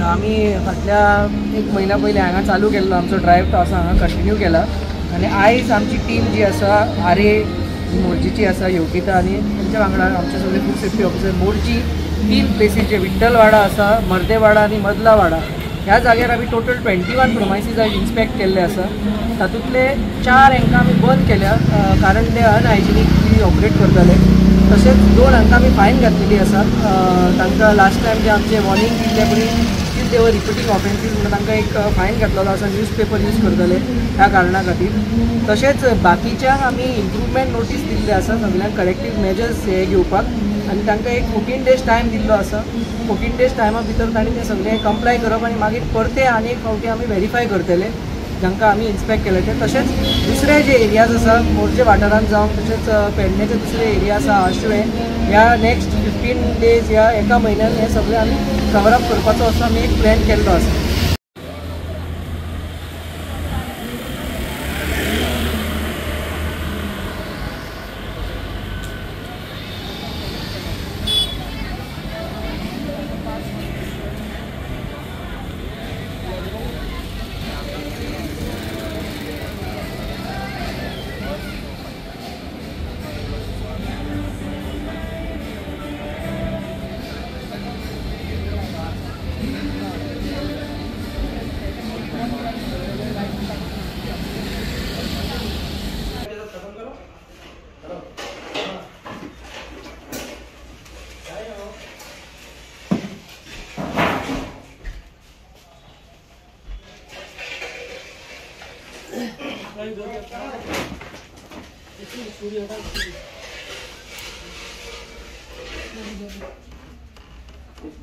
आम्ही फाटल्या एक महिना पयलीं हांगा चालू केल्लो आमचो ड्रायव्ह तो आसा हांगा कंटिन्यू केला आनी आयज आमची टीम जी आसा आरे मोरजीची आसा योगिता आनी तेंच्या वांगडा आमचे सगळे food safety officer Morjim 3 places जे विठ्ठलवाडा आसा मर्देवाडा आनी मदलावाडा ह्या जाग्यार आमी टोटल 21 प्रोमायसीस आयज इन्स्पेक्ट केल्ले आसा तातूंतले 4 हांकां आमी बंद केल्या कारण ते अनहायजिनीक ऑपरेट करताले तशेंच 2 हांकां आमी फायन घातलेली आसा तांकां लास्ट टायम जे आमचे वॉर्निंग दिल्ले परी ते रिपिटींग ऑफेन्सीस म्हणून तांकां एक फायन घातलेलो आसा न्यूजपेपर यूज करतले ह्या कारणां खातीर तशेंच बाकीच्यांक आमी इम्प्रुवमेंट नोटीस दिल्ले आसा सगळ्यांक करेक्टीव मेजर्स हे घेवपाक आनी तांकां एक 14 days टायम दिल्लो आसा 14 days टायमा भितर तांणी ते सगळे कंप्लाय करप आनी मागीर परते आनी एक फावटी आमी व्हेरीफाय करतले जांकां आमी इन्स्पेक्ट केले ते तशेंच दुसरे जे एरियाज आसा मोरजे वाठारांत जावं तशेंच पेडणेचे दुसरे एरिया आसा आशवे ह्या नेक्स्ट 15 days ह्या एका म्हयन्यान हे सगळे आमी कवर अप करपाचो असो आमी एक प्लॅन केल्लो आसा.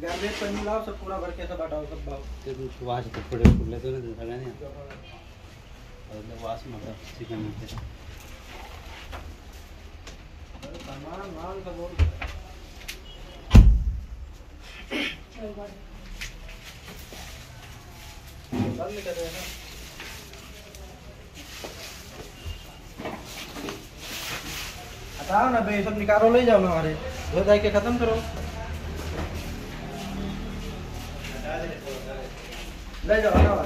गार्बेज पन्नी लाओ सब पूरा भर के सब हटाओ सब बाहर ते वास पड़े फुले तो नहीं सगळ्यांनी और वास मतलब चिकन में सामान माल सब और बंद कर रहे हैं हटाओ ना बे सब निकालो ले जाओ ना हमारे धो धाई के खत्म करो ले जाओ हटाओ